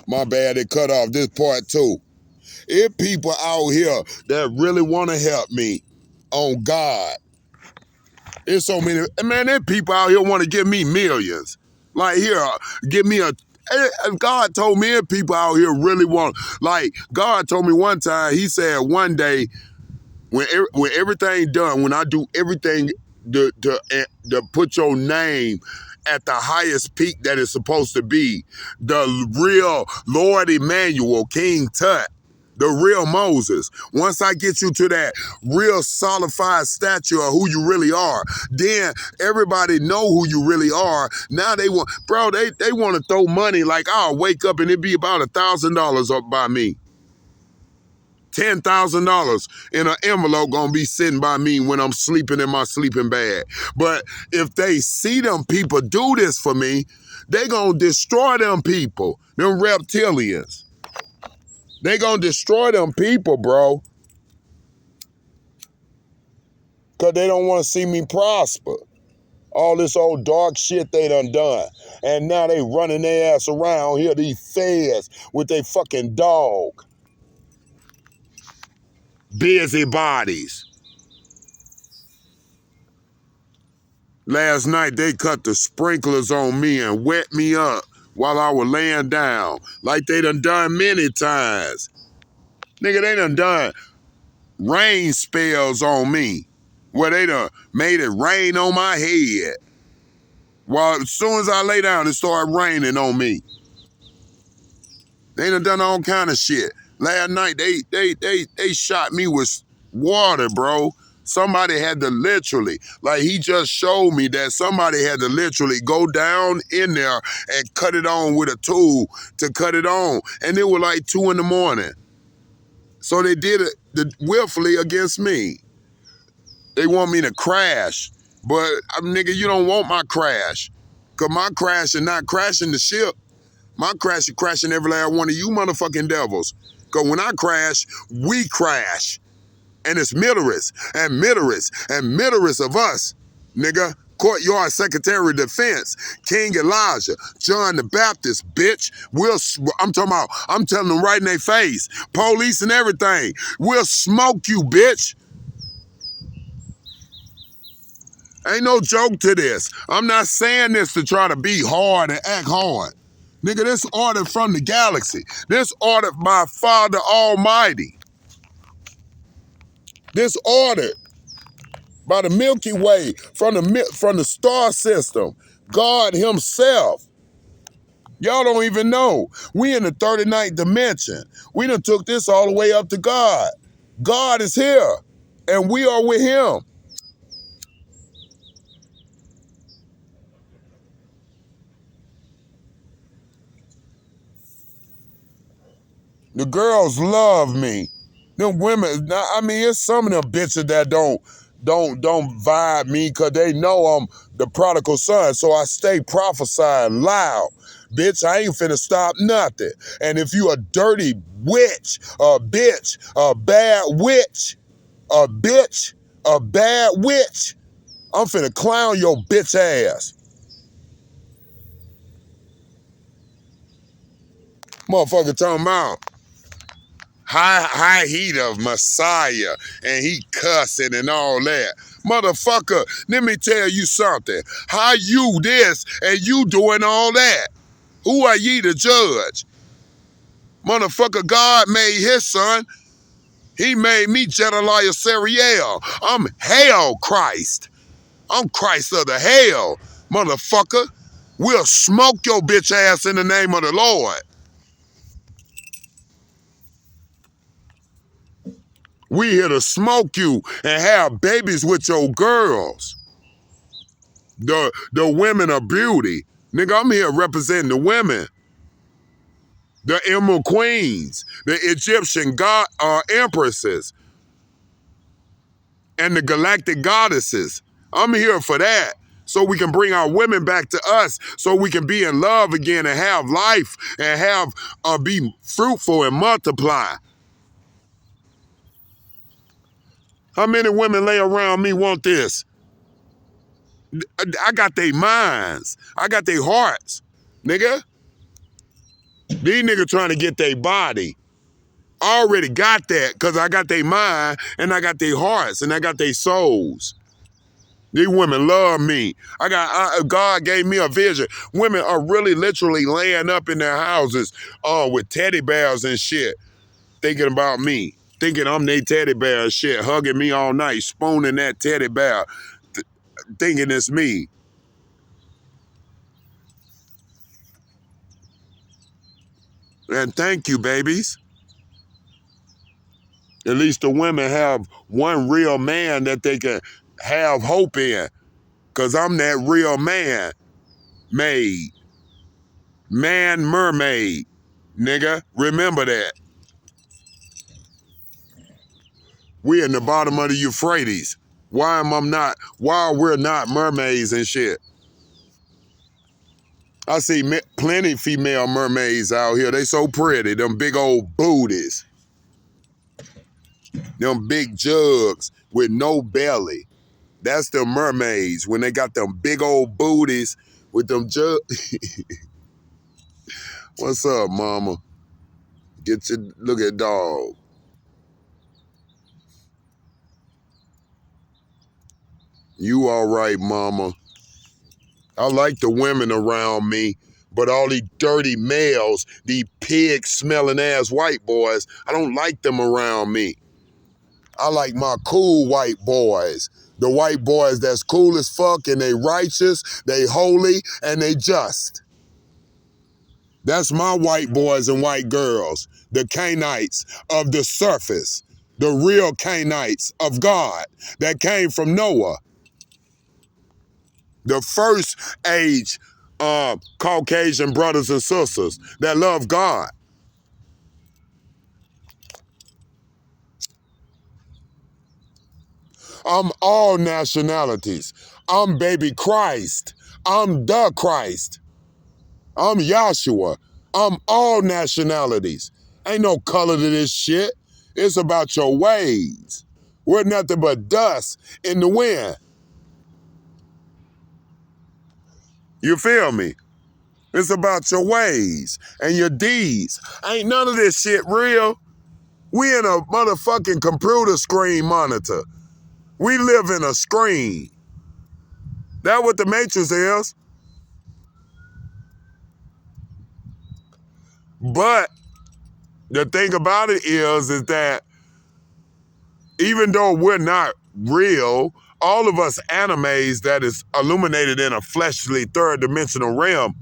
My bad, it cut off this part too. If people out here that really want to help me on God, there's so many, man, there people out here want to give me millions. Like here, give me a, God told me if people out here really want, like God told me one time, he said one day, when everything done, when I do everything to put your name at the highest peak that it's supposed to be, the real Lord Emmanuel, King Tut, the real Moses. Once I get you to that real solidified stature of who you really are, then everybody know who you really are. Now they want, bro, they want to throw money. Like I'll wake up and it be about $1,000 up by me. $10,000 in an envelope gonna be sitting by me when I'm sleeping in my sleeping bag. But if they see them people do this for me, they gonna destroy them people, them reptilians. They gonna destroy them people, bro. Cause they don't wanna see me prosper. All this old dark shit they done. And now they running their ass around here, these feds with their fucking dog. Busybodies. Last night, they cut the sprinklers on me and wet me up while I was laying down, like they done many times. Nigga, they done rain spells on me, where they done made it rain on my head. While as soon as I lay down, it started raining on me. They done all kind of shit. Last night, they shot me with water, bro. Somebody had to literally, like he just showed me that somebody had to literally go down in there and cut it on with a tool to cut it on. And it was like 2 in the morning. So they did it willfully against me. They want me to crash. But, nigga, you don't want my crash. Because my crash is not crashing the ship. My crash is crashing every last one of you motherfucking devils. Because when I crash, we crash. And it's millerists and millerists and millerists of us, nigga. Courtyard Secretary of Defense, King Elijah, John the Baptist, bitch. I'm telling them right in their face. Police and everything. We'll smoke you, bitch. Ain't no joke to this. I'm not saying this to try to be hard and act hard. Nigga, this order from the galaxy. This order by Father Almighty. This order by the Milky Way, from the star system, God himself. Y'all don't even know. We in the 39th dimension. We done took this all the way up to God. God is here, and we are with him. The girls love me. Them women, I mean, it's some of them bitches that don't vibe me because they know I'm the prodigal son. So I stay prophesying loud. Bitch, I ain't finna stop nothing. And if you a dirty witch, a bitch, a bad witch, a bitch, a bad witch, I'm finna clown your bitch ass. Motherfucker talking about high heat of Messiah, and he cussing and all that. Motherfucker, let me tell you something. How you this and you doing all that? Who are ye to judge? Motherfucker, God made his son. He made me Jedediah Seriel. I'm hell Christ. I'm Christ of the hell. Motherfucker, we'll smoke your bitch ass in the name of the Lord. We here to smoke you and have babies with your girls. The women of beauty. Nigga, I'm here representing the women. The emerald queens. The Egyptian empresses. And the galactic goddesses. I'm here for that. So we can bring our women back to us. So we can be in love again and have life. And have be fruitful and multiply. How many women lay around me want this? I got their minds. I got their hearts, nigga. These niggas trying to get their body. I already got that because I got their mind and I got their hearts and I got their souls. These women love me. God gave me a vision. Women are really literally laying up in their houses with teddy bears and shit, thinking about me, thinking I'm their teddy bear and shit, hugging me all night, spooning that teddy bear, thinking it's me. And thank you, babies. At least the women have one real man that they can have hope in. Because I'm that real man. Maid. Man mermaid. Nigga, remember that. We in the bottom of the Euphrates. Why we're not mermaids and shit? I see plenty female mermaids out here. They so pretty. Them big old booties. Them big jugs with no belly. That's the mermaids when they got them big old booties with them jugs. What's up, mama? Look at dog. You all right, mama? I like the women around me, but all these dirty males, these pig-smelling ass white boys, I don't like them around me. I like my cool white boys. The white boys that's cool as fuck and they righteous, they holy, and they just. That's my white boys and white girls, the Canaanites of the surface, the real Canaanites of God that came from Noah. The first age Caucasian brothers and sisters that love God. I'm all nationalities. I'm baby Christ. I'm the Christ. I'm Yahshua. I'm all nationalities. Ain't no color to this shit. It's about your ways. We're nothing but dust in the wind. You feel me? It's about your ways and your deeds. Ain't none of this shit real. We in a motherfucking computer screen monitor. We live in a screen. That's what the Matrix is. But the thing about it is that even though we're not real, all of us animes that is illuminated in a fleshly third dimensional realm,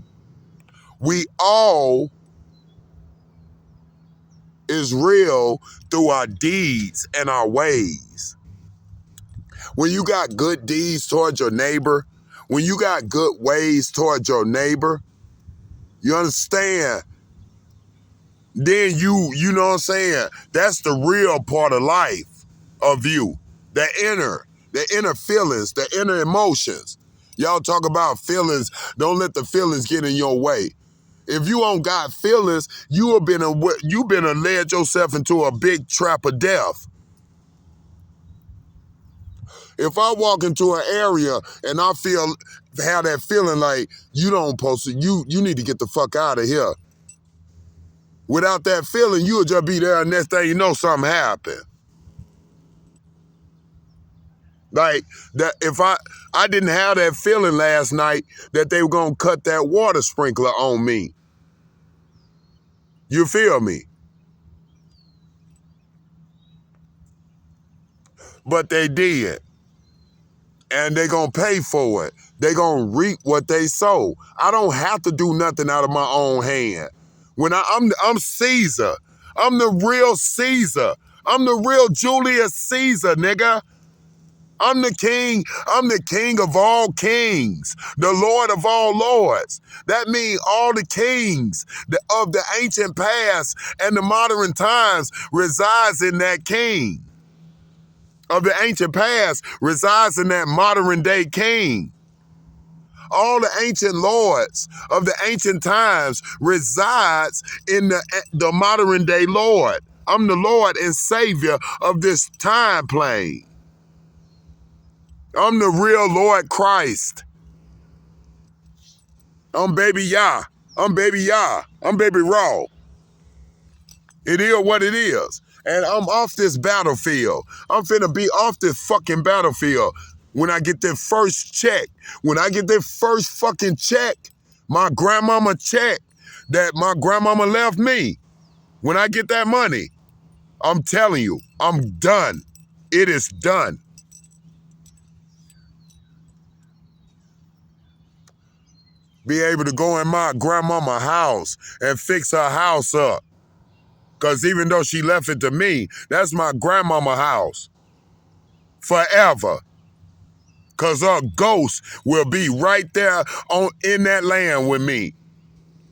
we all is real through our deeds and our ways. When you got good deeds towards your neighbor, when you got good ways towards your neighbor, you understand? Then you know what I'm saying? That's the real part of life of you. The inner feelings, the inner emotions. Y'all talk about feelings. Don't let the feelings get in your way. If you don't got feelings, you've been led yourself into a big trap of death. If I walk into an area and I have that feeling like you need to get the fuck out of here. Without that feeling, you'll just be there and next thing you know, something happened. Like that, if I didn't have that feeling last night that they were gonna cut that water sprinkler on me. You feel me? But they did. And they gonna pay for it. They gonna reap what they sow. I don't have to do nothing out of my own hand. When I'm Caesar. I'm the real Caesar. I'm the real Julius Caesar, nigga. I'm the king. I'm the king of all kings, the Lord of all lords. That means all the kings of the ancient past and the modern times resides in that king. Of the ancient past resides in that modern day king. All the ancient lords of the ancient times resides in the modern day Lord. I'm the Lord and Savior of this time plane. I'm the real Lord Christ. I'm baby Yah. I'm baby Ya. I'm baby Raw. It is what it is. And I'm off this battlefield. I'm finna be off this fucking battlefield. When I get that first check, when I get that first fucking check, my grandmama check that my grandmama left me, when I get that money, I'm telling you, I'm done. It is done. Be able to go in my grandmama house and fix her house up. Because even though she left it to me, that's my grandmama house. Forever. Because her ghost will be right there in that land with me.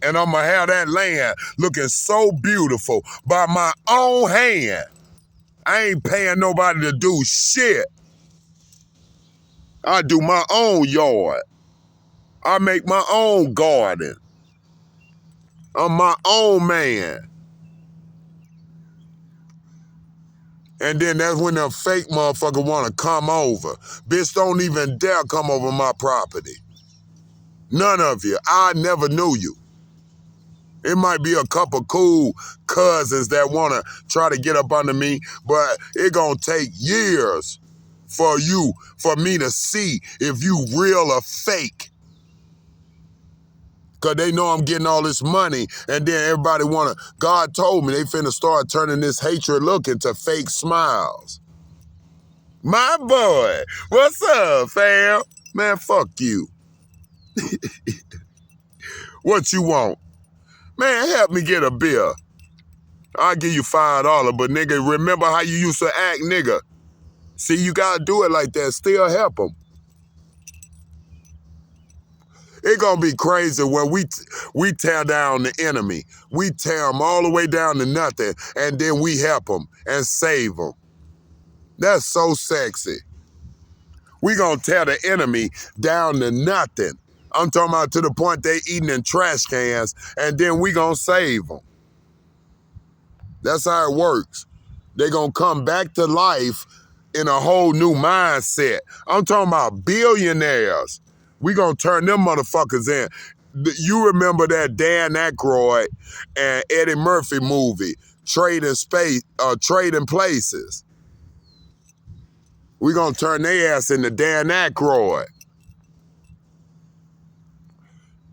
And I'm going to have that land looking so beautiful by my own hand. I ain't paying nobody to do shit. I do my own yard. I make my own garden. I'm my own man. And then that's when the fake motherfucker want to come over. Bitch, don't even dare come over my property. None of you. I never knew you. It might be a couple cool cousins that want to try to get up under me, but it gonna take years for me to see if you real or fake. Because they know I'm getting all this money, and then everybody God told me they finna start turning this hatred look into fake smiles. My boy, what's up, fam? Man, fuck you. What you want? Man, help me get a beer. I'll give you $5, but nigga, remember how you used to act, nigga. See, you gotta do it like that. Still help them. It gonna be crazy when we tear down the enemy. We tear them all the way down to nothing, and then we help them and save them. That's so sexy. We gonna tear the enemy down to nothing. I'm talking about to the point they eating in trash cans, and then we gonna save them. That's how it works. They gonna come back to life in a whole new mindset. I'm talking about billionaires. We gonna turn them motherfuckers in. You remember that Dan Aykroyd and Eddie Murphy movie, Trading Places. We gonna turn their ass into Dan Aykroyd.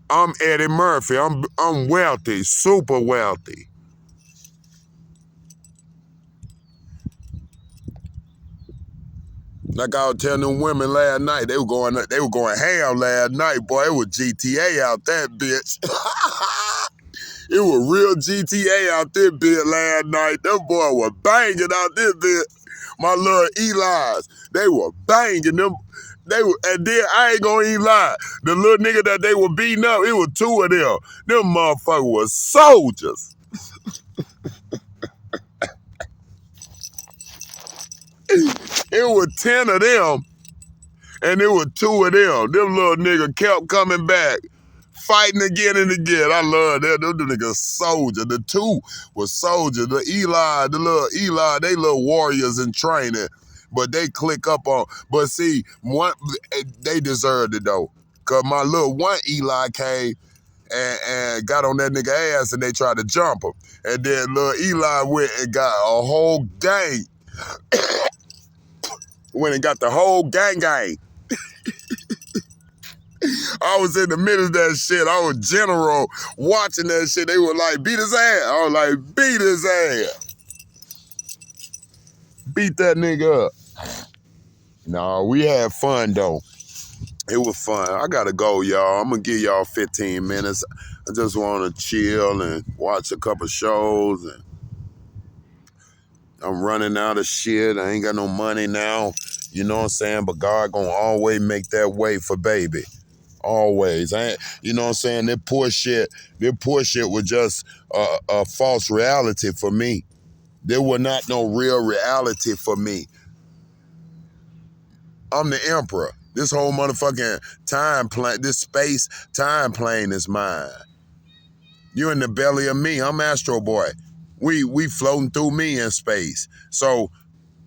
I'm Eddie Murphy. I'm wealthy, super wealthy. Like I was telling them women last night, they were going ham last night, boy. It was GTA out that bitch. It was real GTA out there bitch last night. Them boy were banging out this bitch. My little Eli's, they were banging them. And then I ain't gonna even lie. The little nigga that they were beating up, it was two of them. Them motherfuckers was soldiers. It was 10 of them, and it was two of them. Them little nigga kept coming back, fighting again and again. I love that. Them niggas soldier. The two was soldiers. The little Eli, they little warriors in training. But they click up on. But see, they deserved it though. Cause my little one Eli came and got on that nigga ass and they tried to jump him. And then little Eli went and got a whole gang. Went and got the whole gang. I was in the middle of that shit. I was general watching that shit. They were like, beat his ass. I was like, beat his ass. Beat that nigga up. No, we had fun though. It was fun. I gotta go, y'all. I'm gonna give y'all 15 minutes. I just wanna chill and watch a couple shows. And I'm running out of shit. I ain't got no money now. You know what I'm saying? But God gonna always make that way for baby. Always. You know what I'm saying? That poor shit was just a false reality for me. There was not no real reality for me. I'm the emperor. This whole motherfucking time plane, this space time plane is mine. You're in the belly of me. I'm Astro Boy. We floating through me in space. So,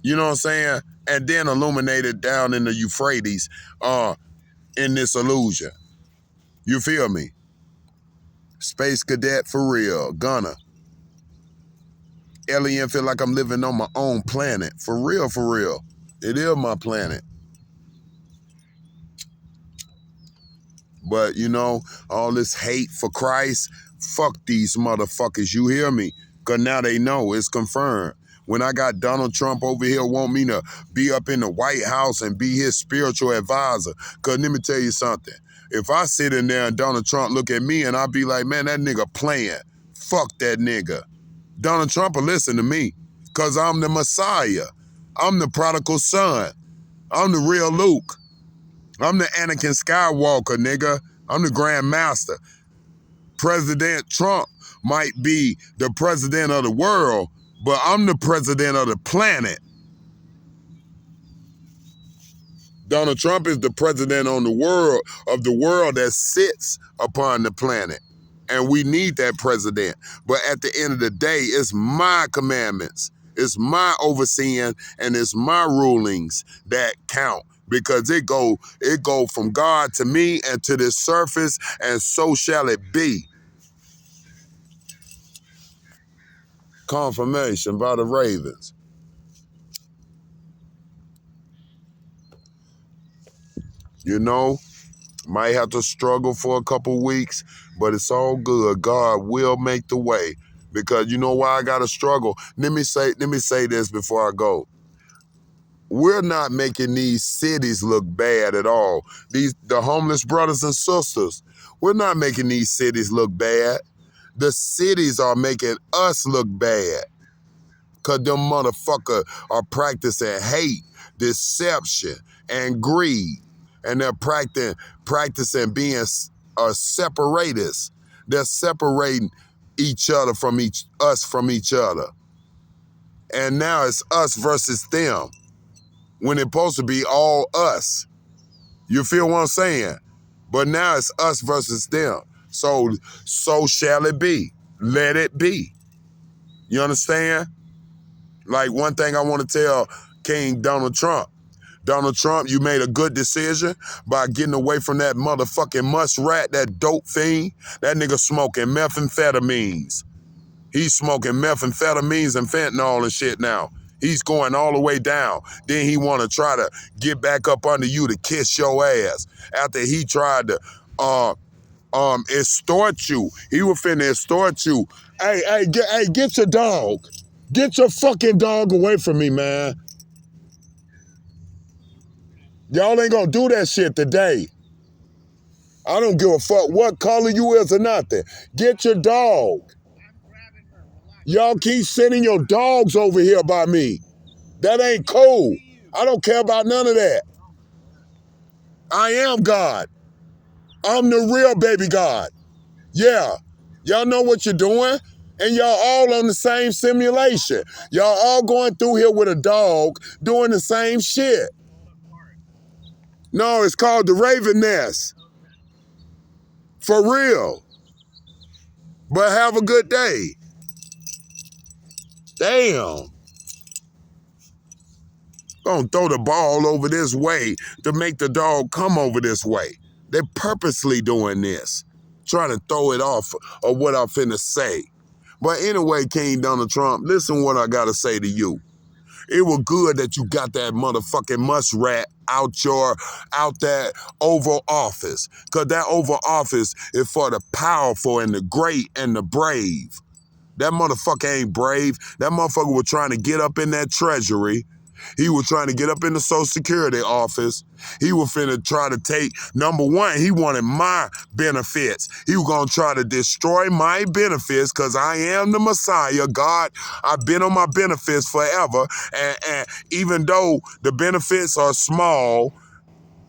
you know what I'm saying? And then illuminated down in the Euphrates in this illusion. You feel me? Space cadet for real. Gunner. Alien feel like I'm living on my own planet. For real, for real. It is my planet. But, you know, all this hate for Christ, fuck these motherfuckers, you hear me? Because now they know, it's confirmed. When I got Donald Trump over here want me to be up in the White House and be his spiritual advisor, because let me tell you something. If I sit in there and Donald Trump look at me and I be like, man, that nigga playing. Fuck that nigga. Donald Trump will listen to me because I'm the Messiah. I'm the prodigal son. I'm the real Luke. I'm the Anakin Skywalker, nigga. I'm the Grand Master. President Trump might be the president of the world, but I'm the president of the planet. Donald Trump is the president of the world that sits upon the planet. And we need that president. But at the end of the day, it's my commandments. It's my overseeing and it's my rulings that count. Because it go from God to me and to this surface, and so shall it be. Confirmation by the Ravens. You know, might have to struggle for a couple weeks, but it's all good. God will make the way. Because you know why I gotta struggle? Let me say this before I go. We're not making these cities look bad at all. The homeless brothers and sisters, we're not making these cities look bad. The cities are making us look bad. Because them motherfuckers are practicing hate, deception, and greed. And they're practicing being separatists. They're separating each other from us from each other. And now it's us versus them, when it's supposed to be all us. You feel what I'm saying? But now it's us versus them. So shall it be. Let it be. You understand? Like, one thing I want to tell King Donald Trump. Donald Trump, you made a good decision by getting away from that motherfucking muskrat, that dope fiend. That nigga smoking methamphetamines. He's smoking methamphetamines and fentanyl and shit now. He's going all the way down. Then he want to try to get back up under you to kiss your ass. After he tried to extort you. He was finna extort you. Hey, get your dog. Get your fucking dog away from me, man. Y'all ain't gonna do that shit today. I don't give a fuck what color you is or nothing. Get your dog. Y'all keep sending your dogs over here by me. That ain't cool. I don't care about none of that. I am God. I'm the real baby God. Yeah. Y'all know what you're doing? And y'all all on the same simulation. Y'all all going through here with a dog doing the same shit. No, it's called the Raven Nest. For real. But have a good day. Damn. Gonna throw the ball over this way to make the dog come over this way. They're purposely doing this. Trying to throw it off of what I'm finna say. But anyway, King Donald Trump, listen what I gotta say to you. It was good that you got that motherfucking muskrat out that Oval Office. Because that Oval Office is for the powerful and the great and the brave. That motherfucker ain't brave. That motherfucker was trying to get up in that treasury. He was trying to get up in the Social Security office. He was finna try to take, number one, he wanted my benefits. He was gonna try to destroy my benefits because I am the Messiah. God, I've been on my benefits forever. And even though the benefits are small,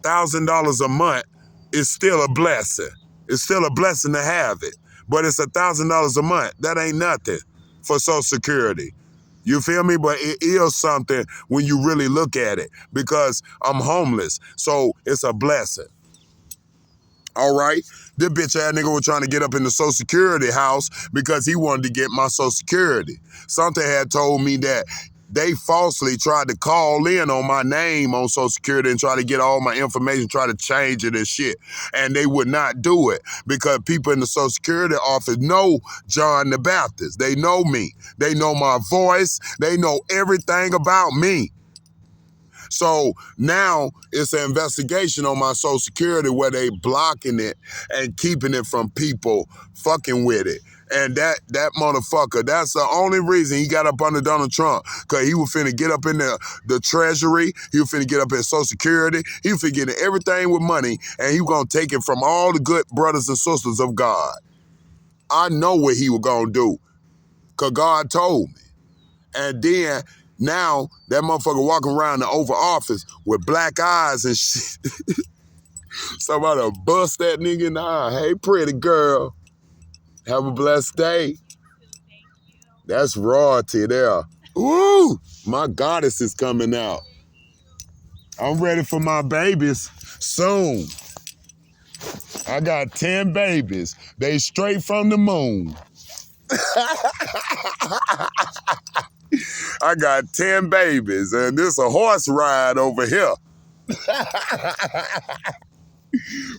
$1,000 a month is still a blessing. It's still a blessing to have it. But it's $1,000 a month. That ain't nothing for Social Security. You feel me? But it is something when you really look at it, because I'm homeless. So it's a blessing. All right? This bitch ass nigga was trying to get up in the Social Security house because he wanted to get my Social Security. Something had told me that they falsely tried to call in on my name on Social Security and try to get all my information, try to change it and shit. And they would not do it because people in the Social Security office know John the Baptist. They know me. They know my voice. They know everything about me. So now it's an investigation on my Social Security where they blocking it and keeping it from people fucking with it. And that motherfucker, that's the only reason he got up under Donald Trump, because he was finna get up in the Treasury, he was finna get up in Social Security, he was finna get in everything with money, and he was gonna take it from all the good brothers and sisters of God. I know what he was gonna do, because God told me. And then now that motherfucker walking around the Oval Office with black eyes and shit. Somebody bust that nigga in the eye. Hey, pretty girl. Have a blessed day. That's royalty there. Woo! My goddess is coming out. I'm ready for my babies soon. I got 10 babies. They straight from the moon. I got 10 babies, and this a horse ride over here.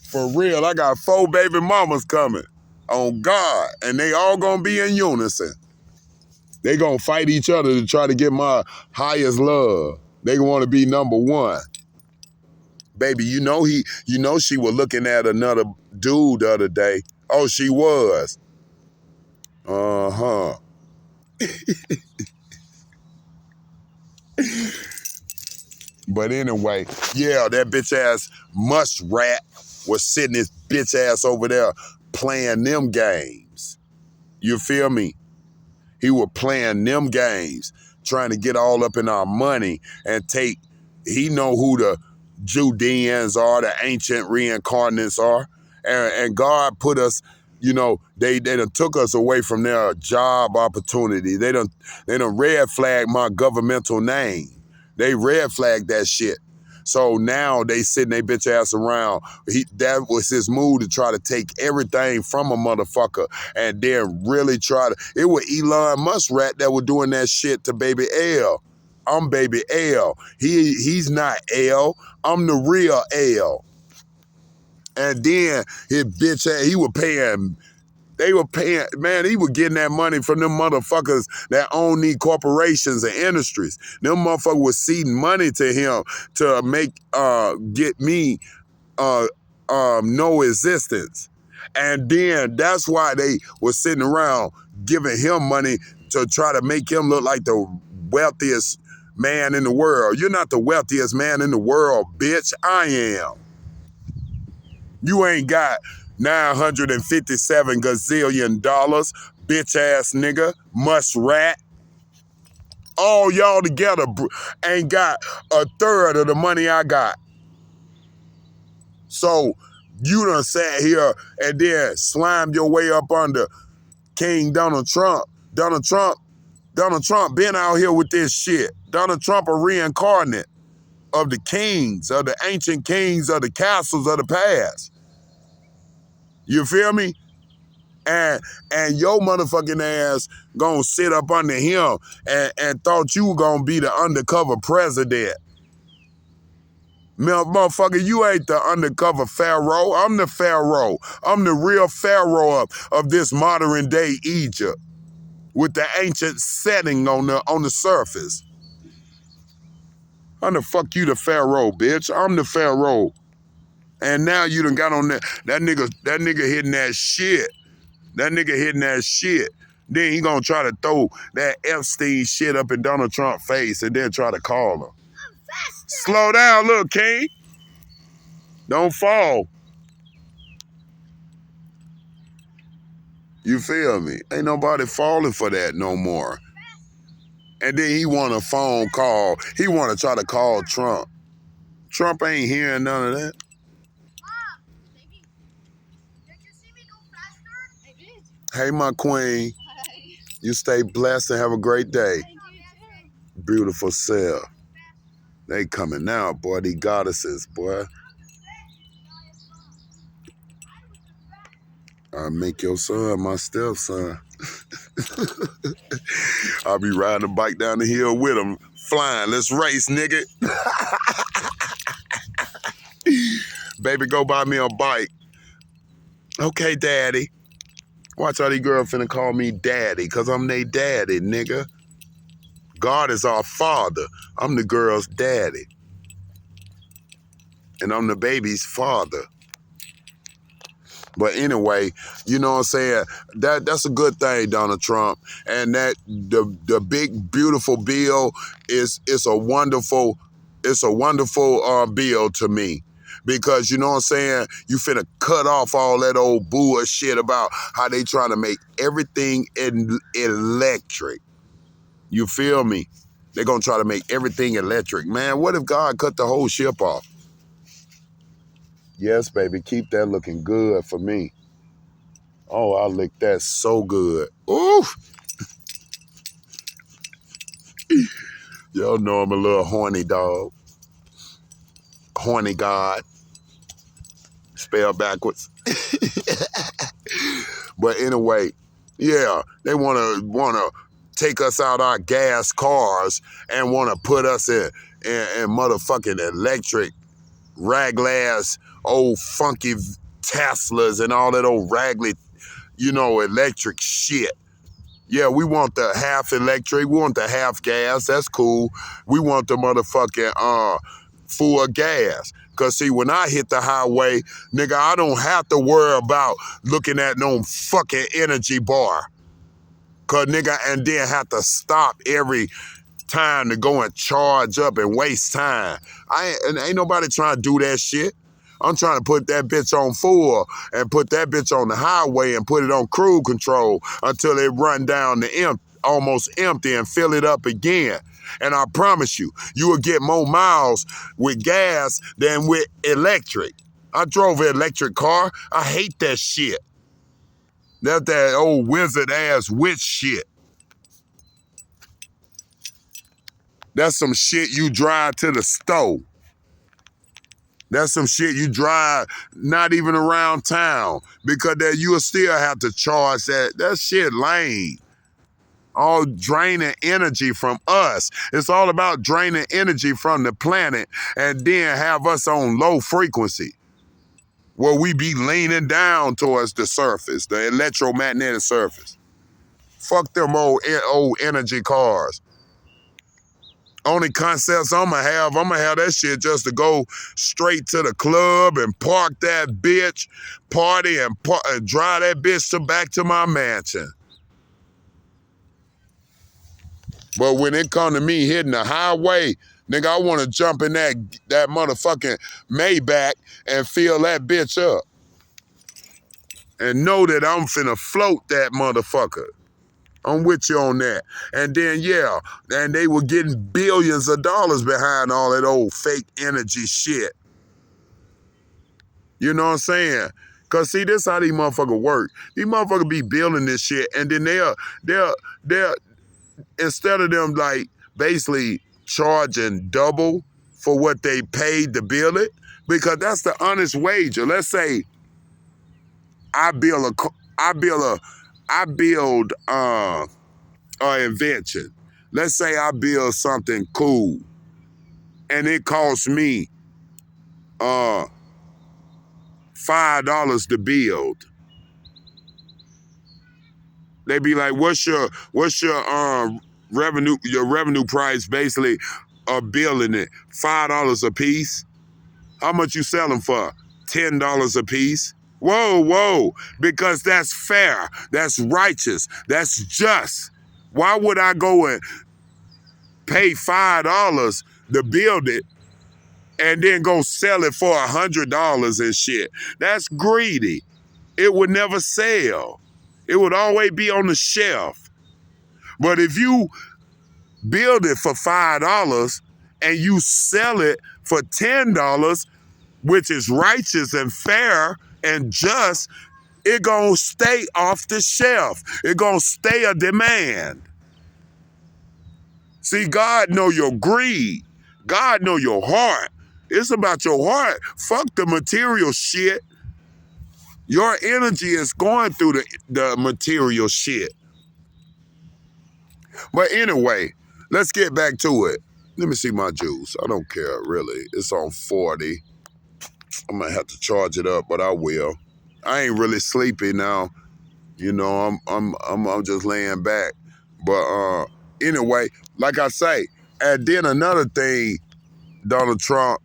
For real, I got 4 baby mamas coming. On God, and they all gonna be in unison. They gonna fight each other to try to get my highest love. They want to be number one. Baby, you know she was looking at another dude the other day. Oh, she was. Uh-huh. But anyway, yeah, that bitch ass muskrat was sitting his bitch ass over there playing them games. You feel me? He was playing them games, trying to get all up in our money and take, he know who the Judeans are, the ancient reincarnates are. And God put us, you know, they done took us away from their job opportunity. They done red flag my governmental name. They red flagged that shit. So now they sitting their bitch ass around. That was his move to try to take everything from a motherfucker and then really try to. It was Elon Muskrat that was doing that shit to baby L. I'm baby L. He's not L. I'm the real L. And then his bitch ass, they were paying, man, he was getting that money from them motherfuckers that own these corporations and industries. Them motherfuckers was seeding money to him to get me no existence. And then that's why they was sitting around giving him money to try to make him look like the wealthiest man in the world. You're not the wealthiest man in the world, bitch. I am. You ain't got 957 gazillion dollars, bitch ass nigga, muskrat. All y'all together ain't got a third of the money I got. So you done sat here and then slimed your way up under King Donald Trump. Donald Trump been out here with this shit. Donald Trump a reincarnate of the kings, of the ancient kings of the castles of the past. You feel me? And your motherfucking ass gonna sit up under him and thought you were gonna be the undercover president. Motherfucker, you ain't the undercover pharaoh. I'm the pharaoh. I'm the real pharaoh of this modern day Egypt with the ancient setting on the surface. I'm the fuck you the pharaoh, bitch. I'm the pharaoh. And now you done got on that nigga hitting that shit. That nigga hitting that shit. Then he gonna try to throw that Epstein shit up in Donald Trump's face and then try to call him. Slow down, little king. Don't fall. You feel me? Ain't nobody falling for that no more. And then he want a phone call. He want to try to call Trump. Trump ain't hearing none of that. Hey, my queen. You stay blessed and have a great day. Beautiful self. They coming now, boy. These goddesses, boy. I make your son my stepson. I'll be riding a bike down the hill with him, flying. Let's race, nigga. Baby, go buy me a bike. Okay, daddy. Watch how these girls finna call me daddy, cause I'm they daddy, nigga. God is our father. I'm the girl's daddy. And I'm the baby's father. But anyway, you know what I'm saying? That's a good thing, Donald Trump. And that the big beautiful bill is a wonderful bill to me. Because you know what I'm saying? You finna cut off all that old bullshit about how they trying to make everything electric. You feel me? They're gonna try to make everything electric. Man, what if God cut the whole ship off? Yes, baby, keep that looking good for me. Oh, I lick that so good. Oof. Y'all know I'm a little horny dog. Horny God. Spelled backwards. But anyway, yeah, they wanna take us out our gas cars and wanna put us in motherfucking electric raglass old funky Teslas and all that old raggly, electric shit. Yeah, we want the half electric. We want the half gas. That's cool. We want the motherfucking full gas. Cause see, when I hit the highway, nigga, I don't have to worry about looking at no fucking energy bar. Cause nigga, and then have to stop every time to go and charge up and waste time. Ain't nobody trying to do that shit. I'm trying to put that bitch on full and put that bitch on the highway and put it on cruise control until it run down to almost empty and fill it up again. And I promise you, you will get more miles with gas than with electric. I drove an electric car. I hate that shit. That's that old wizard ass witch shit. That's some shit you drive to the store. That's some shit you drive not even around town because then you'll still have to charge that. That shit lame. All draining energy from us. It's all about draining energy from the planet and then have us on low frequency where we be leaning down towards the surface, the electromagnetic surface. Fuck them old energy cars. Only concepts I'm gonna have that shit just to go straight to the club and park that bitch, party and drive that bitch back to my mansion. But when it come to me hitting the highway, nigga, I want to jump in that motherfucking Maybach and fill that bitch up. And know that I'm finna float that motherfucker. I'm with you on that. And then, yeah, and they were getting billions of dollars behind all that old fake energy shit. You know what I'm saying? Cause see, this how these motherfuckers work. These motherfuckers be building this shit, and then they'll instead of them like basically charging double for what they paid to build it, because that's the honest wager. Let's say I build an invention. Let's say I build something cool, and it costs me $5 to build. They be like, what's your revenue price basically of building it? $5 a piece. How much you selling for? $10 a piece. Whoa, because that's fair, that's righteous, that's just. Why would I go and pay $5 to build it and then go sell it for $100 and shit? That's greedy. It would never sell. It would always be on the shelf. But if you build it for $5 and you sell it for $10, which is righteous and fair and just, it gonna stay off the shelf. It gonna stay a demand. See, God know your greed. God know your heart. It's about your heart. Fuck the material shit. Your energy is going through the material shit. But anyway, let's get back to it. Let me see my juice. I don't care, really. It's on 40. I'm going to have to charge it up, but I will. I ain't really sleepy now. You know, I'm just laying back. But anyway, like I say, and then another thing, Donald Trump,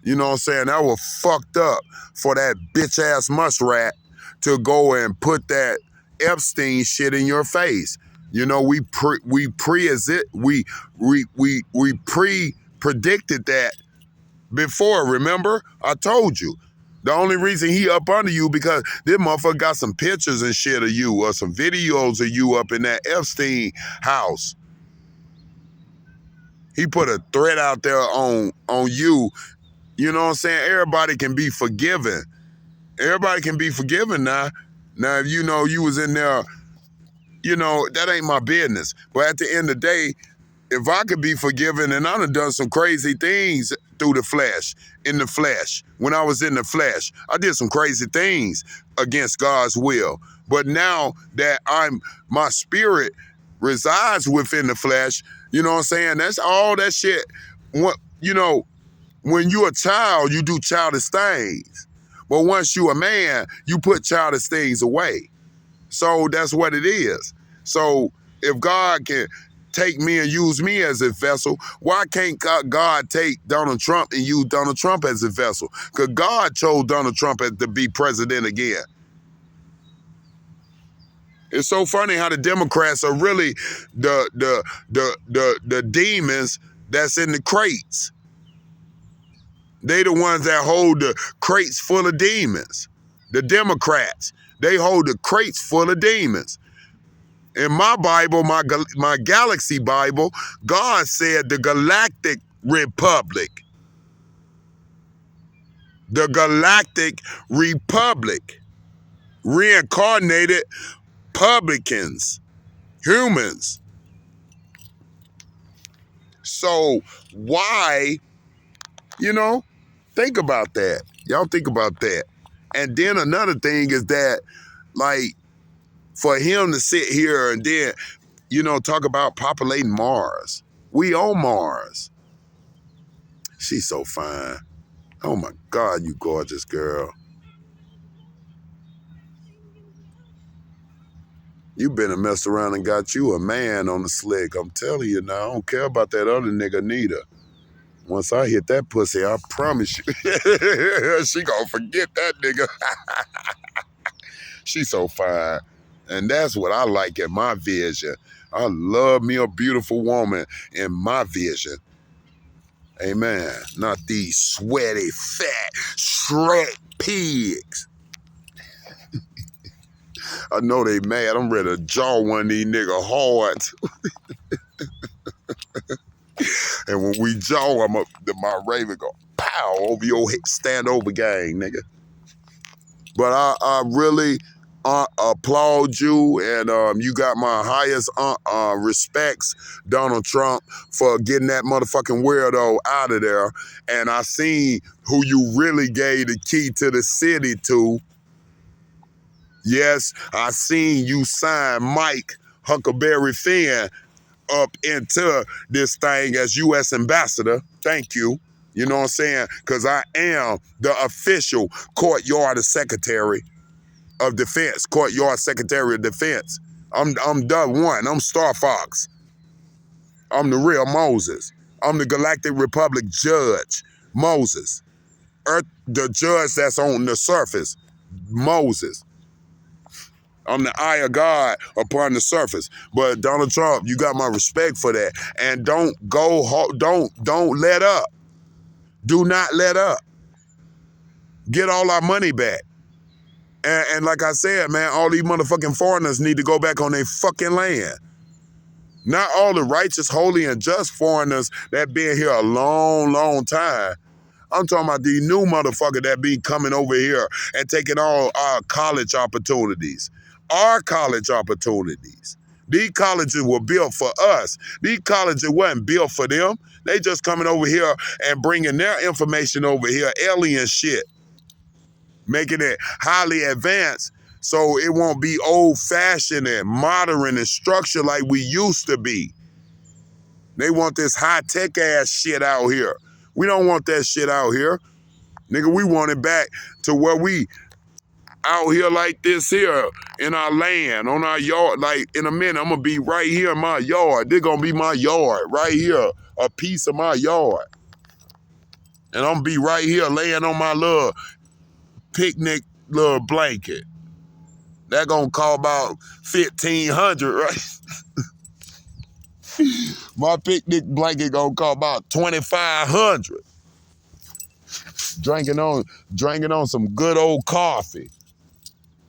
you know what I'm saying? That was fucked up for that bitch ass muskrat to go and put that Epstein shit in your face. You know, we predicted that before. Remember, I told you. The only reason he up under you because this motherfucker got some pictures and shit of you or some videos of you up in that Epstein house. He put a threat out there on you. You know what I'm saying? Everybody can be forgiven. Everybody can be forgiven now. Now, if you know you was in there, you know, that ain't my business. But at the end of the day, if I could be forgiven, and I done some crazy things through the flesh, in the flesh. When I was in the flesh, I did some crazy things against God's will. But now that my spirit resides within the flesh, you know what I'm saying? That's all that shit. What, you know, when you're a child, you do childish things. But once you're a man, you put childish things away. So that's what it is. So if God can take me and use me as a vessel, why can't God take Donald Trump and use Donald Trump as a vessel? Because God chose Donald Trump to be president again. It's so funny how the Democrats are really the demons that's in the crates. They the ones that hold the crates full of demons. The Democrats, they hold the crates full of demons. In my Bible, my Galaxy Bible, God said the Galactic Republic. The Galactic Republic. Reincarnated publicans. Humans. So why, you know, think about that. Y'all think about that. And then another thing is that, like, for him to sit here and then, you know, talk about populating Mars. We on Mars. She's so fine. Oh my God, you gorgeous girl. You been and messed around and got you a man on the slick. I'm telling you now, I don't care about that other nigga neither. Once I hit that pussy, I promise you, she gonna forget that nigga. She's so fine. And that's what I like in my vision. I love me a beautiful woman in my vision. Amen. Not these sweaty, fat, Shrek pigs. I know they mad. I'm ready to jaw one of these niggas hard. And when we jaw, my raven go pow over your head, stand over gang, nigga. But I really applaud you, and you got my highest respects, Donald Trump, for getting that motherfucking weirdo out of there. And I seen who you really gave the key to the city to. Yes, I seen you sign Mike Huckleberry Finn up into this thing as U.S. ambassador. Thank you. You know what I'm saying? Because I am the official courtyard secretary of defense, courtyard secretary of defense. I'm the one. I'm Star Fox. I'm the real Moses. I'm the Galactic Republic judge, Moses. Earth, the judge that's on the surface, Moses. I'm the eye of God upon the surface. But Donald Trump, you got my respect for that. And don't let up. Do not let up. Get all our money back. And like I said, man, all these motherfucking foreigners need to go back on their fucking land. Not all the righteous, holy, and just foreigners that been here a long, long time. I'm talking about these new motherfuckers that be coming over here and taking all our college opportunities. Our college opportunities. These colleges were built for us. These colleges wasn't built for them. They just coming over here and bringing their information over here, alien shit. Making it highly advanced So it won't be old-fashioned and modern and structured like we used to be. They want this high-tech ass shit out here. We don't want that shit out here. Nigga, we want it back to where we out here like this here in our land, on our yard. Like in a minute, I'm gonna be right here in my yard. This gonna be my yard right here, a piece of my yard. And I'm gonna be right here laying on my little picnic little blanket. That gonna cost about $1,500, right? My picnic blanket gonna cost about $2,500. Drinking on some good old coffee.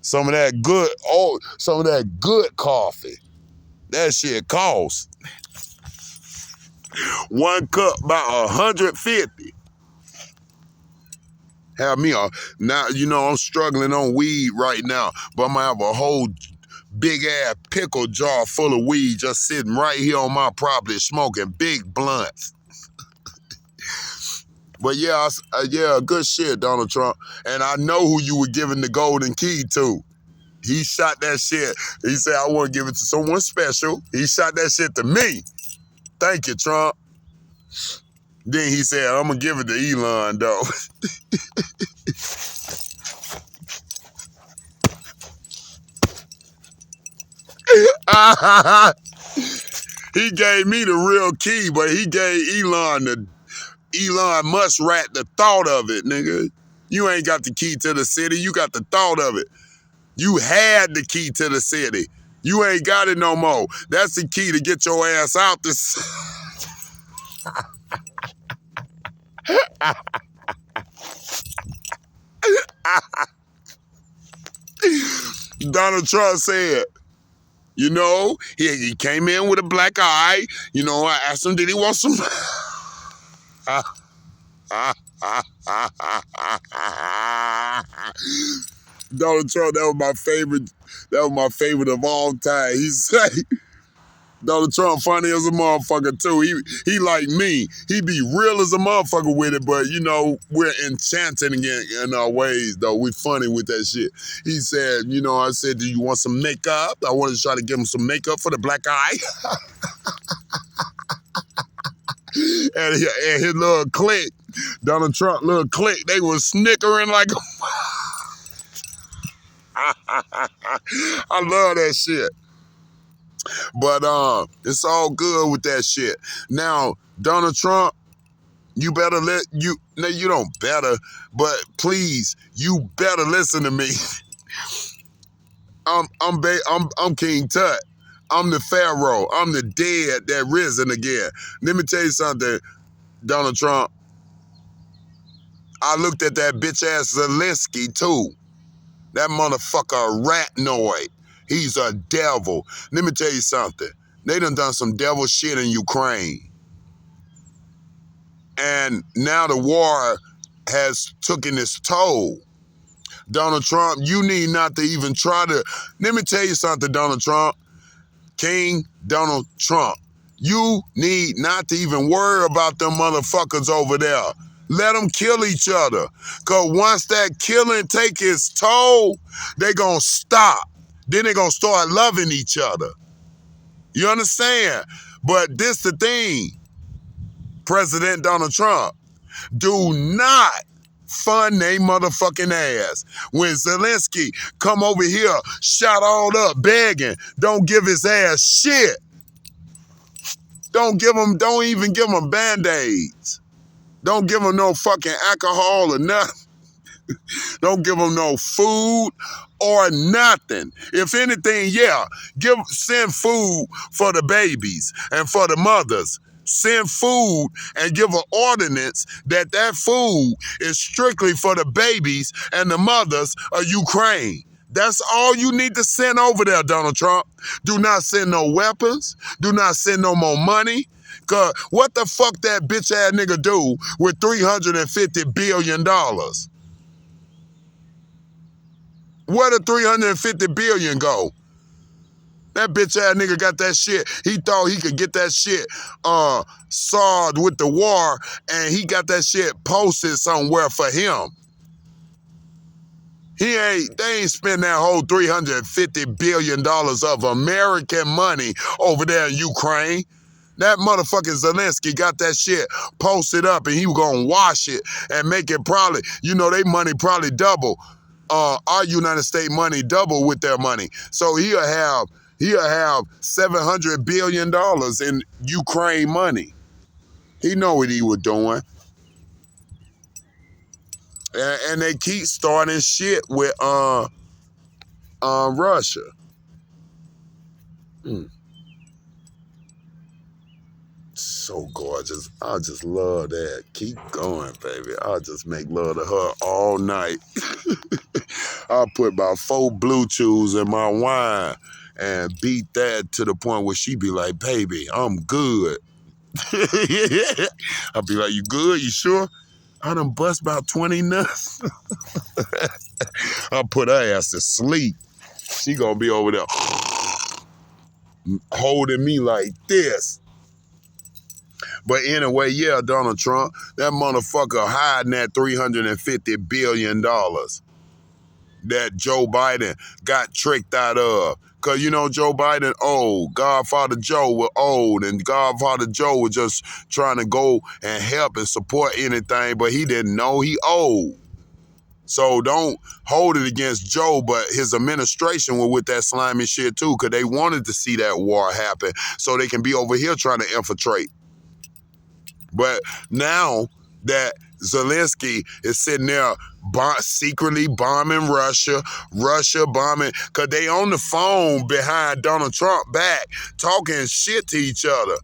Some of that good coffee. That shit costs. 1 cup about $150. Have me now, I'm struggling on weed right now, but I'm gonna have a whole big ass pickle jar full of weed just sitting right here on my property smoking big blunts. But yeah, good shit, Donald Trump. And I know who you were giving the golden key to. He shot that shit. He said, I want to give it to someone special. He shot that shit to me. Thank you, Trump. Then he said, I'm going to give it to Elon, though. He gave me the real key, but he gave Elon Muskrat the thought of it, nigga. You ain't got the key to the city. You got the thought of it. You had the key to the city. You ain't got it no more. That's the key to get your ass out this. Donald Trump said, he came in with a black eye. I asked him, did he want some? Donald Trump, that was my favorite. That was my favorite of all time. He said, Donald Trump funny as a motherfucker too. He like me. He be real as a motherfucker with it, but we're enchanted in our ways though. We funny with that shit. He said, I said, do you want some makeup? I wanted to try to give him some makeup for the black eye. and his little clique, Donald Trump little clique, they was snickering like I love that shit. But it's all good with that shit. Now, Donald Trump, you better you don't better, but please, you better listen to me. I'm King Tut. I'm the Pharaoh. I'm the dead that risen again. Let me tell you something, Donald Trump. I looked at that bitch ass Zelensky too. That motherfucker a ratnoid. He's a devil. Let me tell you something. They done some devil shit in Ukraine. And now the war has taken its toll. Donald Trump, you need not to even try to... Let me tell you something, Donald Trump. King Donald Trump. You need not to even worry about them motherfuckers over there. Let them kill each other. Because once that killing take its toll, they going to stop. Then they going to start loving each other. You understand? But this the thing, President Donald Trump. Do not fund they motherfucking ass. When Zelensky come over here, shot all up, begging, don't give his ass shit. Don't even give him Band-Aids. Don't give him no fucking alcohol or nothing. Don't give them no food or nothing. If anything, send food for the babies and for the mothers. Send food and give an ordinance that food is strictly for the babies and the mothers of Ukraine. That's all you need to send over there, Donald Trump. Do not send no weapons. Do not send no more money. Cause what the fuck that bitch ass nigga do with $350 billion? Where did $350 billion go? That bitch ass nigga got that shit. He thought he could get that shit solved with the war, and he got that shit posted somewhere for him. They ain't spend that whole $350 billion of American money over there in Ukraine. That motherfucking Zelensky got that shit posted up and he was gonna wash it and make it probably, they money probably double. Our United States money double with their money. So he'll have $700 billion in Ukraine money. He know what he was doing. And they keep starting shit with Russia. So gorgeous. I just love that. Keep going, baby. I'll just make love to her all night. I'll put about 4 blue chews in my wine and beat that to the point where she be like, baby, I'm good. I'll be like, you good? You sure? I done bust about 20 nuts. I'll put her ass to sleep. She gonna be over there holding me like this. But anyway, yeah, Donald Trump, that motherfucker hiding that $350 billion that Joe Biden got tricked out of. Because, Joe Biden old. Godfather Joe was old. And Godfather Joe was just trying to go and help and support anything, but he didn't know he old. So don't hold it against Joe, but his administration was with that slimy shit too, because they wanted to see that war happen so they can be over here trying to infiltrate. But now that Zelensky is sitting there secretly bombing Russia bombing, because they on the phone behind Donald Trump back, talking shit to each other.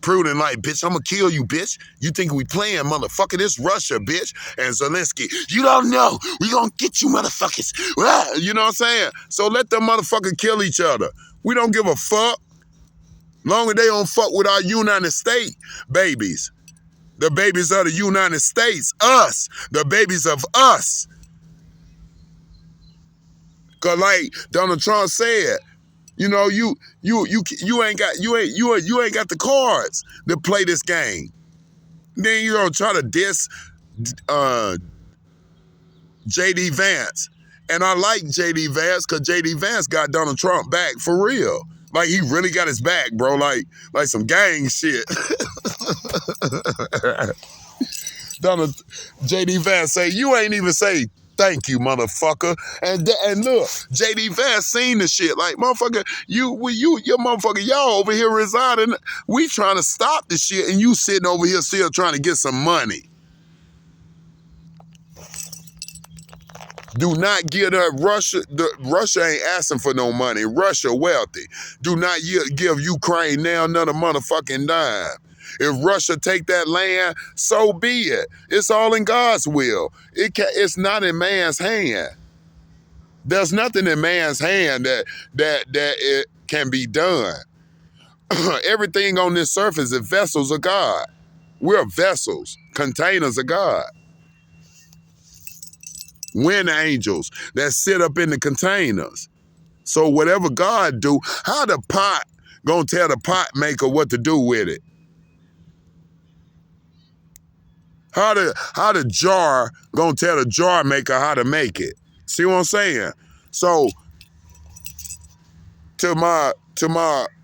Prudent like, bitch, I'm gonna kill you, bitch. You think we playing, motherfucker? This Russia, bitch. And Zelensky, you don't know. We gonna get you, motherfuckers. You know what I'm saying? So let them motherfucker kill each other. We don't give a fuck. Long as they don't fuck with our United States babies. The babies of the United States. Us. The babies of us. Cause like Donald Trump said, you ain't got the cards to play this game. Then you don't try to diss JD Vance. And I like JD Vance because JD Vance got Donald Trump back for real. Like he really got his back, bro. Like some gang shit. Donald JD Vance say, you ain't even say thank you, motherfucker. And look, JD Vance seen the shit. Like, motherfucker, your motherfucker, y'all over here residing. We trying to stop the shit, and you sitting over here still trying to get some money. Do not give that Russia ain't asking for no money. Russia wealthy. Do not give Ukraine now another motherfucking dime. If Russia take that land, so be it. It's all in God's will. It's not in man's hand. There's nothing in man's hand that it can be done. Everything on this surface is vessels of God. We're vessels, containers of God. Wind angels that sit up in the containers. So whatever God do, how the pot gonna tell the pot maker what to do with it? How the jar gonna tell the jar maker how to make it? See what I'm saying? So to my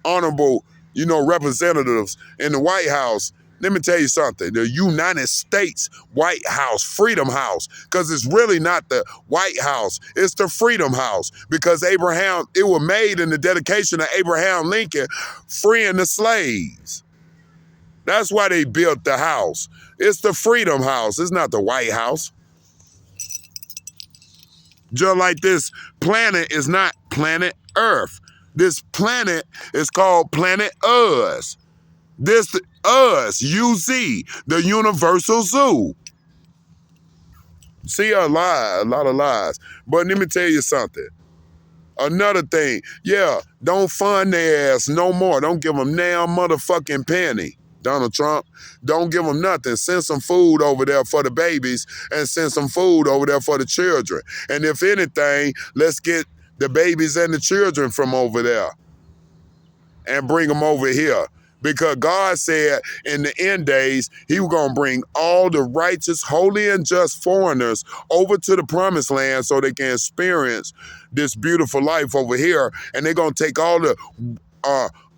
honorable, representatives in the White House, let me tell you something. The United States White House, Freedom House, because it's really not the White House, it's the Freedom House. Because it was made in the dedication of Abraham Lincoln freeing the slaves. That's why they built the house. It's the Freedom House. It's not the White House. Just like this planet is not planet Earth. This planet is called planet Us. This Us, UZ, the Universal Zoo. See, a lot of lies. But let me tell you something. Another thing, don't fund their ass no more. Don't give them now motherfucking penny. Donald Trump, don't give them nothing. Send some food over there for the babies and send some food over there for the children. And if anything, let's get the babies and the children from over there and bring them over here. Because God said in the end days, he was going to bring all the righteous, holy, and just foreigners over to the promised land so they can experience this beautiful life over here. And they're going to take all the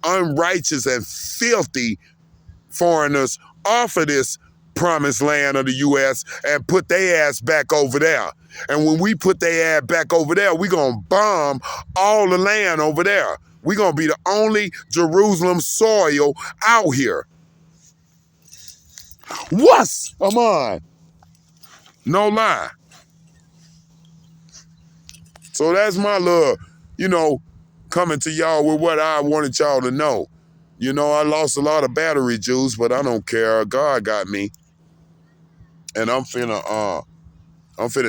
unrighteous and filthy foreigners off of this promised land of the U.S. and put their ass back over there. And when we put their ass back over there, we're going to bomb all the land over there. We're going to be the only Jerusalem soil out here. What's on? No lie. So that's my little, coming to y'all with what I wanted y'all to know. I lost a lot of battery juice, but I don't care. God got me. And I'm finna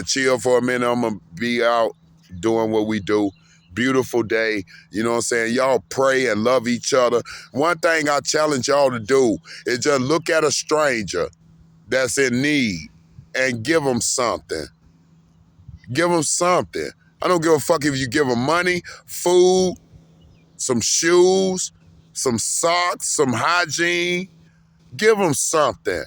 chill for a minute. I'm gonna be out doing what we do. Beautiful day. You know what I'm saying? Y'all pray and love each other. One thing I challenge y'all to do is just look at a stranger that's in need and give them something. Give them something. I don't give a fuck if you give them money, food, some shoes, some socks, some hygiene. Give them something.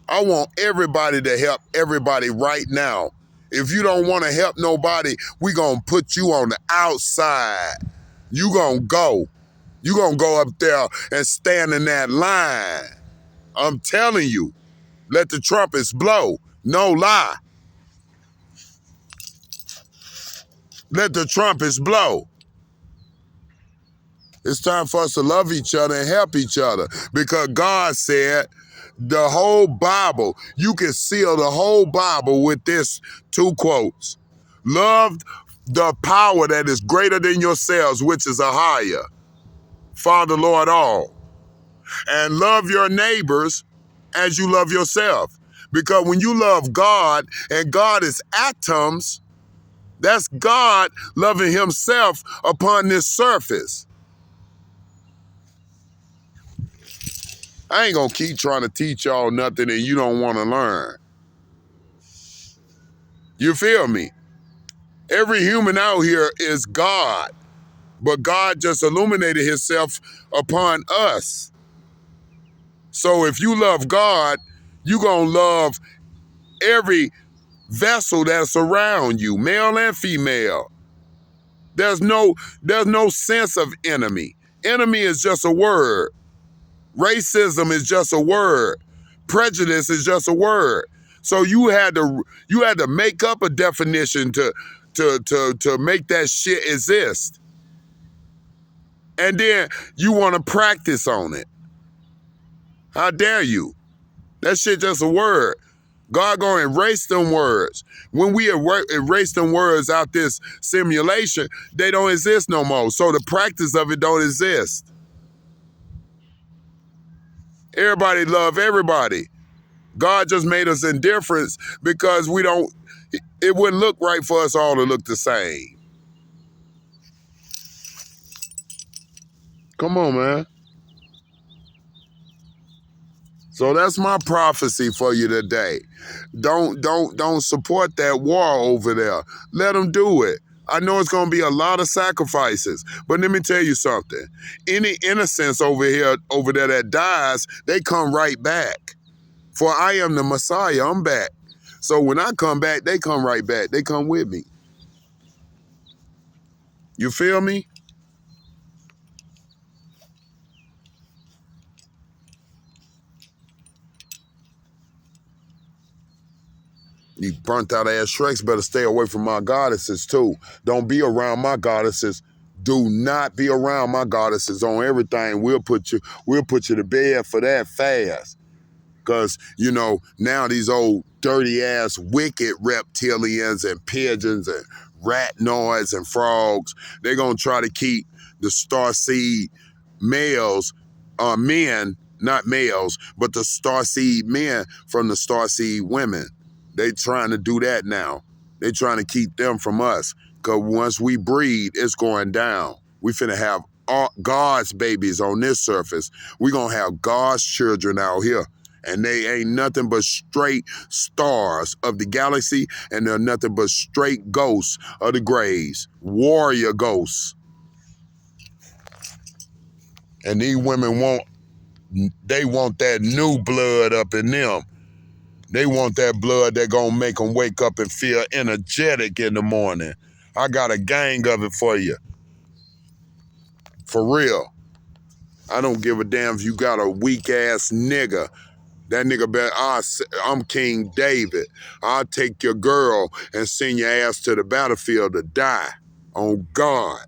I want everybody to help everybody right now. If you don't want to help nobody, we going to put you on the outside. You going to go. You going to go up there and stand in that line. I'm telling you, let the trumpets blow. No lie. Let the trumpets blow. It's time for us to love each other and help each other because God said the whole Bible, you can seal the whole Bible with this two quotes. Love the power that is greater than yourselves, which is a higher. Father, Lord, all. And love your neighbors as you love yourself. Because when you love God and God is atoms, that's God loving himself upon this surface. I ain't gonna keep trying to teach y'all nothing that you don't want to learn. You feel me? Every human out here is God, but God just illuminated himself upon us. So if you love God, you gonna love every vessel that's around you, male and female. There's no sense of enemy. Enemy is just a word. Racism is just a word. Prejudice is just a word. So you had to make up a definition to make that shit exist. And then you want to practice on it. How dare you? That shit just a word. God gonna erase them words. When we erase them words out this simulation, they don't exist no more. So the practice of it don't exist. Everybody love everybody. God just made us indifferent because it wouldn't look right for us all to look the same. Come on, man. So that's my prophecy for you today. Don't support that war over there. Let them do it. I know it's going to be a lot of sacrifices, but let me tell you something. Any innocence over there that dies, they come right back. For I am the Messiah, I'm back. So when I come back, they come right back. They come with me. You feel me? You burnt out ass Shreks better stay away from my goddesses too. Don't be around my goddesses. Do not be around my goddesses on everything. We'll put you to bed for that fast. Cause now these old dirty ass wicked reptilians and pigeons and rat noise and frogs, they're gonna try to keep the starseed males, men, not males, but the starseed men from the starseed women. They trying to do that now. They trying to keep them from us. Cause once we breed, it's going down. We finna have all God's babies on this surface. We gonna have God's children out here. And they ain't nothing but straight stars of the galaxy, and they're nothing but straight ghosts of the graves. Warrior ghosts. And these women want They want that new blood up in them. They want that blood that gonna make them wake up and feel energetic in the morning. I got a gang of it for you. For real. I don't give a damn if you got a weak ass nigga. That nigga bet I'm King David. I'll take your girl and send your ass to the battlefield to die. On God.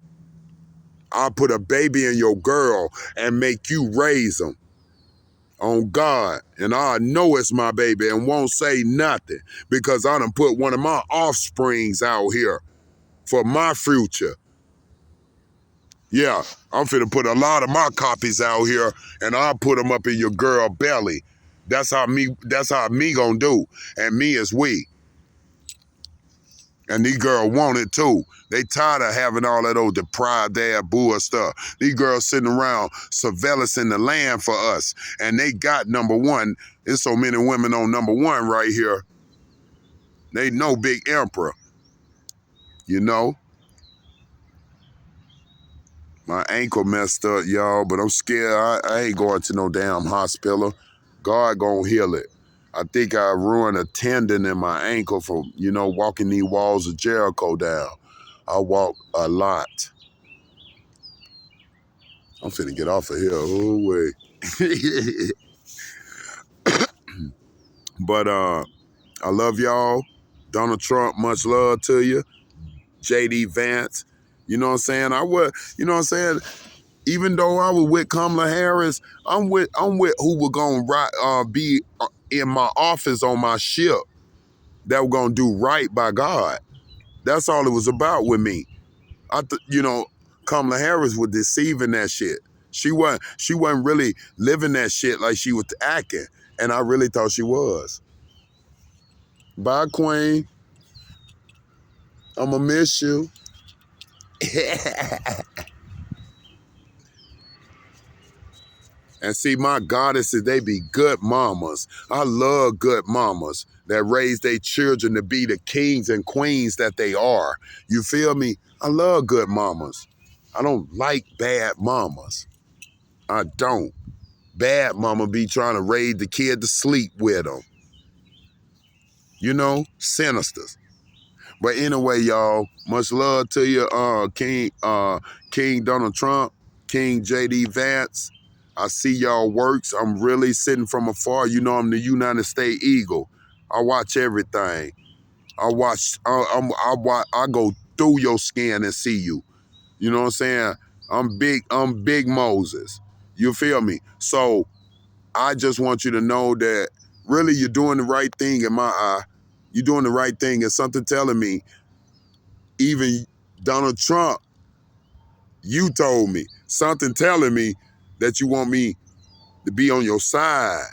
I'll put a baby in your girl and make you raise them. On God. And I know it's my baby and won't say nothing because I done put one of my offsprings out here for my future. Yeah, I'm finna put a lot of my copies out here and I'll put them up in your girl belly. That's how me gonna do. And me is we. And these girls want it too. They tired of having all that old deprived ass bull stuff. These girls sitting around surveillancing the land for us. And they got number one. There's so many women on number one right here. They know Big Emperor. You know? My ankle messed up, y'all, but I'm scared. I ain't going to no damn hospital. God gonna heal it. I think I ruined a tendon in my ankle from, walking these walls of Jericho down. I walk a lot. I'm finna get off of here. Oh, wait. But I love y'all. Donald Trump, much love to you. J.D. Vance. You know what I'm saying? Even though I was with Kamala Harris, I'm with who were gonna be in my office on my ship that were gonna do right by God. That's all it was about with me. Kamala Harris was deceiving that shit. She wasn't really living that shit like she was acting. And I really thought she was. Bye, Queen. I'ma miss you. And see, my goddesses, they be good mamas. I love good mamas that raise their children to be the kings and queens that they are. You feel me? I love good mamas. I don't like bad mamas. I don't. Bad mama be trying to raise the kid to sleep with them. Sinisters. But anyway, y'all, much love to you, King Donald Trump, King J.D. Vance. I see y'all works. I'm really sitting from afar. I'm the United States Eagle. I watch everything. I go through your skin and see you. You know what I'm saying? I'm big Moses. You feel me? So I just want you to know that really you're doing the right thing in my eye. You're doing the right thing. And something telling me, even Donald Trump, you told me, something telling me that you want me to be on your side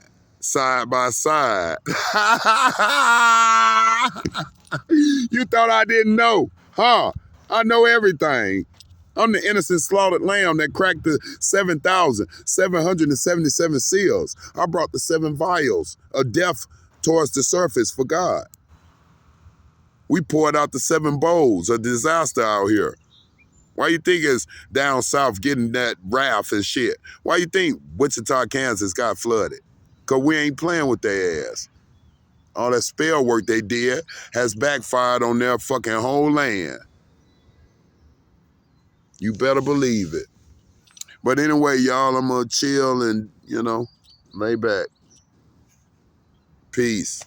by side. You thought I didn't know, huh? I know everything. I'm the innocent slaughtered lamb that cracked the 7,777 seals. I brought the 7 vials of death towards the surface for God. We poured out the 7 bowls of disaster out here. Why you think it's down south getting that wrath and shit? Why you think Wichita, Kansas got flooded? Because we ain't playing with their ass. All that spell work they did has backfired on their fucking whole land. You better believe it. But anyway, y'all, I'm going to chill and, lay back. Peace.